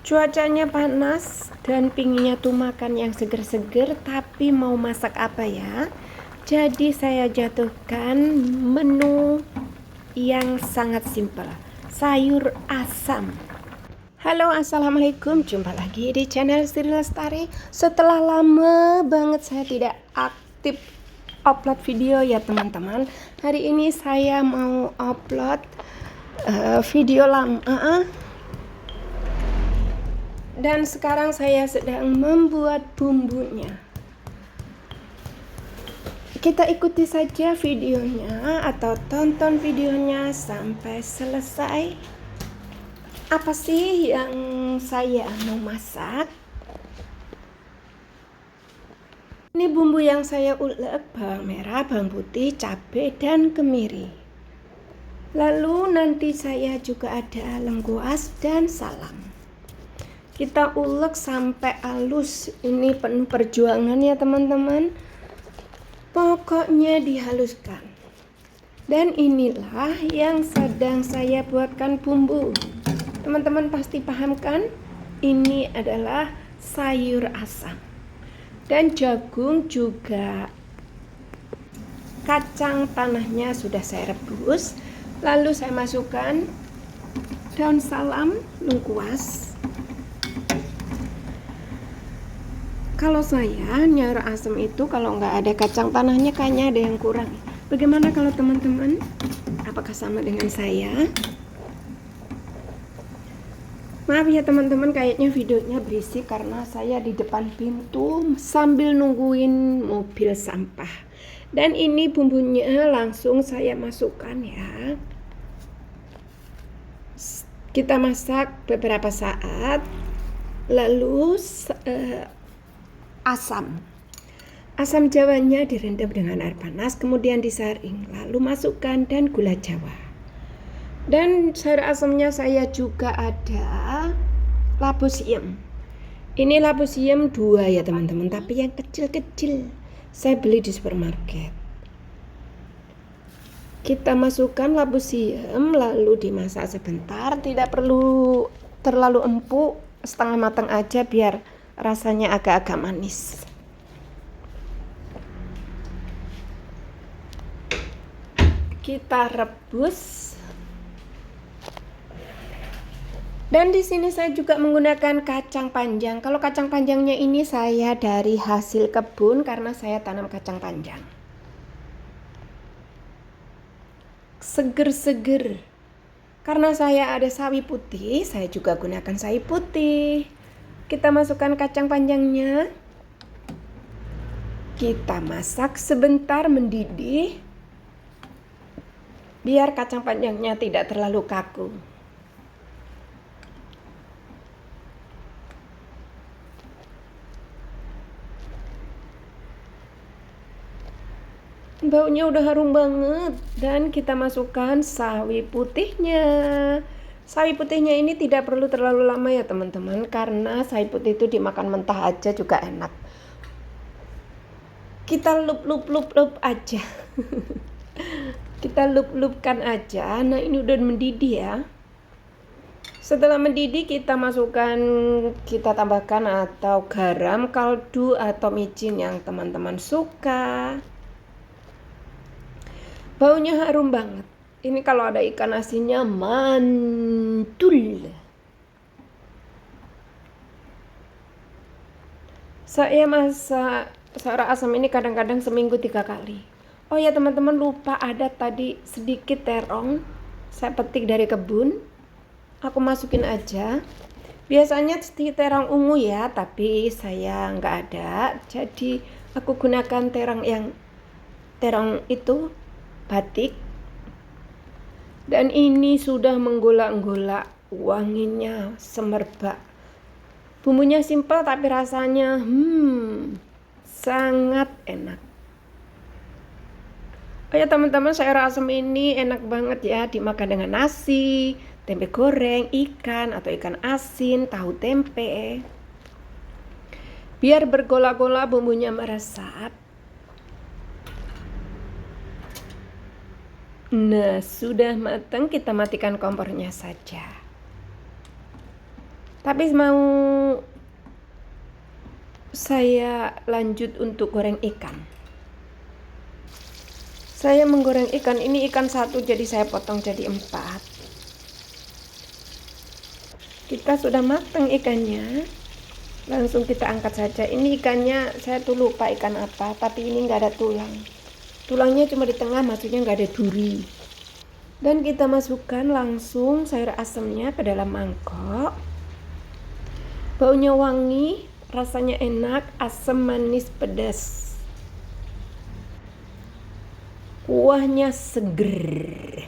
Cuacanya panas dan pinginnya tuh makan yang seger-seger, tapi mau masak apa ya? Jadi saya jatuhkan menu yang sangat simpel, sayur asam. Halo, assalamualaikum, jumpa lagi di channel Sri Lestari. Setelah lama banget saya tidak aktif upload video ya teman-teman. Hari ini saya mau upload video lama. Dan sekarang saya sedang membuat bumbunya. Kita ikuti saja videonya atau tonton videonya sampai selesai. Apa sih yang saya mau masak? Ini bumbu yang saya ulek: bawang merah, bawang putih, cabai, dan kemiri. Lalu nanti saya juga ada lengkuas dan salam. Kita ulek sampai halus. Ini penuh perjuangan ya teman-teman. Pokoknya dihaluskan. Dan inilah yang sedang saya buatkan bumbu. Teman-teman pasti paham kan? Ini adalah sayur asam. Dan jagung juga. Kacang tanahnya sudah saya rebus. Lalu saya masukkan daun salam, lengkuas. Kalau saya nyara asam itu kalau nggak ada kacang tanahnya kayaknya ada yang kurang. Bagaimana kalau teman-teman? Apakah sama dengan saya? Maaf ya teman-teman, kayaknya videonya berisik karena saya di depan pintu sambil nungguin mobil sampah. Dan ini bumbunya langsung saya masukkan ya. Kita masak beberapa saat. Lalu Asam jawanya direndam dengan air panas, kemudian disaring, lalu masukkan dan gula jawa. Dan sayur asamnya saya juga ada labu siam. Ini labu siam 2 ya teman-teman, tapi yang kecil-kecil. Saya beli di supermarket. Kita masukkan labu siam lalu dimasak sebentar, tidak perlu terlalu empuk, setengah matang aja biar rasanya agak-agak manis. Kita rebus. Dan di sini saya juga menggunakan kacang panjang. Kalau kacang panjangnya ini saya dari hasil kebun karena saya tanam kacang panjang. Seger-seger. Karena saya ada sawi putih, saya juga gunakan sawi putih. Kita masukkan kacang panjangnya. Kita masak sebentar mendidih. Biar kacang panjangnya tidak terlalu kaku. Baunya udah harum banget. Dan kita masukkan sawi putihnya. Sawi putihnya ini tidak perlu terlalu lama ya teman-teman, karena sawi putih itu dimakan mentah aja juga enak. Kita lup aja. Kita lup-lupkan aja. Nah ini udah mendidih ya. Setelah mendidih kita masukkan, kita tambahkan atau garam, kaldu atau micin yang teman-teman suka. Baunya harum banget. Ini kalau ada ikan asinnya mantul. Saya masak sayur asam ini kadang-kadang seminggu 3 kali. Oh ya teman-teman, lupa ada tadi sedikit terong. Saya petik dari kebun. Aku masukin aja. Biasanya terong ungu ya, tapi saya nggak ada. Jadi aku gunakan terong itu batik. Dan ini sudah menggolak-golak, wanginya semerbak. Bumbunya simpel tapi rasanya sangat enak. Oh ya teman-teman, sayur asam ini enak banget ya dimakan dengan nasi, tempe goreng, ikan atau ikan asin, tahu tempe. Biar bergolak-golak bumbunya meresap. Nah, sudah matang, kita matikan kompornya saja. Tapi mau saya lanjut untuk goreng ikan. Saya menggoreng ikan, ini ikan satu jadi saya potong jadi 4. Kita sudah matang ikannya, langsung kita angkat saja. Ini ikannya saya tuh lupa ikan apa, tapi ini nggak ada tulang. Tulangnya cuma di tengah, maksudnya nggak ada duri. Dan kita masukkan langsung sayur asemnya ke dalam mangkok. Baunya wangi, rasanya enak, asam, manis, pedas. Kuahnya seger.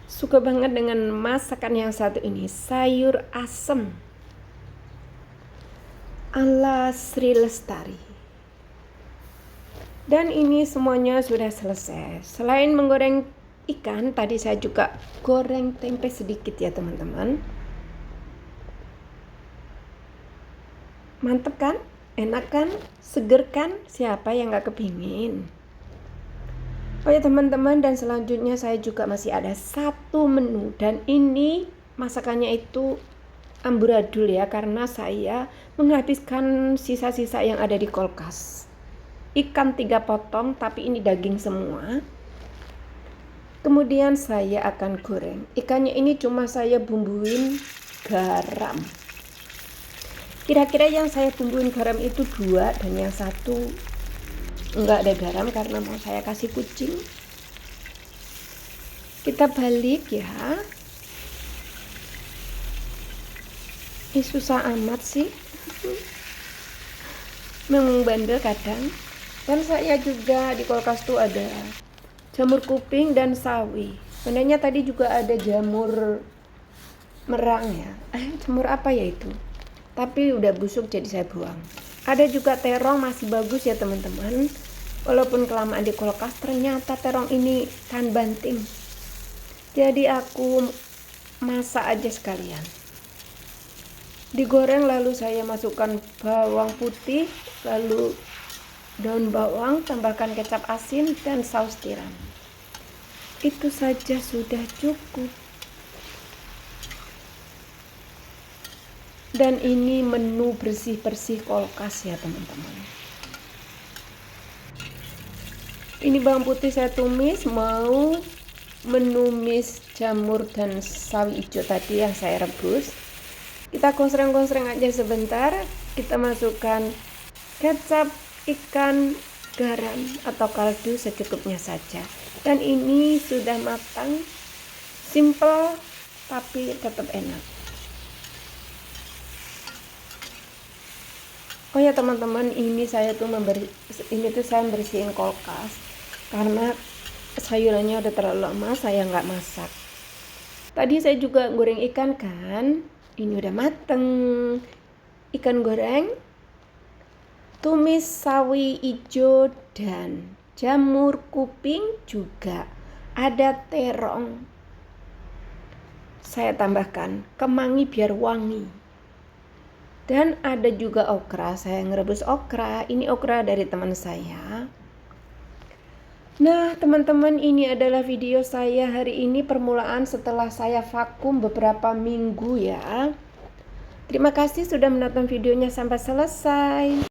Suka banget dengan masakan yang satu ini, sayur asem ala Sri Lestari. Dan ini semuanya sudah selesai. Selain menggoreng ikan, tadi saya juga goreng tempe sedikit ya teman-teman. Mantep kan? Enak kan? Seger kan? Siapa yang gak kepingin? Oh ya teman-teman, dan selanjutnya saya juga masih ada satu menu. Dan ini masakannya itu amburadul ya, karena saya menghabiskan sisa-sisa yang ada di kulkas. Ikan 3 potong, tapi ini daging semua. Kemudian saya akan goreng. Ikannya ini cuma saya bumbuin garam. Kira-kira yang saya bumbuin garam itu 2, dan yang satu enggak ada garam karena mau saya kasih kucing. Kita balik ya. Ini susah amat sih. Memang bandel kadang. Dan saya juga di kulkas tuh ada jamur kuping dan sawi. Sebenarnya tadi juga ada jamur merang ya. Jamur apa ya itu? Tapi udah busuk jadi saya buang. Ada juga terong, masih bagus ya teman-teman. Walaupun kelamaan di kulkas, ternyata terong ini tahan banting. Jadi aku masak aja sekalian. Digoreng lalu saya masukkan bawang putih, lalu daun bawang, tambahkan kecap asin dan saus tiram. Itu saja sudah cukup. Dan ini menu bersih-bersih kulkas ya teman-teman. Ini bawang putih saya tumis, mau menumis jamur dan sawi hijau tadi yang saya rebus. Kita konsreng-konsreng aja sebentar. Kita masukkan kecap, ikan, garam atau kaldu secukupnya saja. Dan ini sudah matang, simple tapi tetap enak. Oh ya teman-teman, ini saya tuh saya bersihin kulkas karena sayurannya udah terlalu lama saya nggak masak. Tadi saya juga goreng ikan kan, ini udah mateng. Ikan goreng, tumis sawi hijau dan jamur kuping, juga ada terong. Saya tambahkan kemangi biar wangi. Dan ada juga okra, saya ngerebus okra. Ini okra dari teman saya. Nah teman-teman, ini adalah video saya hari ini, permulaan setelah saya vakum beberapa minggu ya. Terima kasih sudah menonton videonya sampai selesai.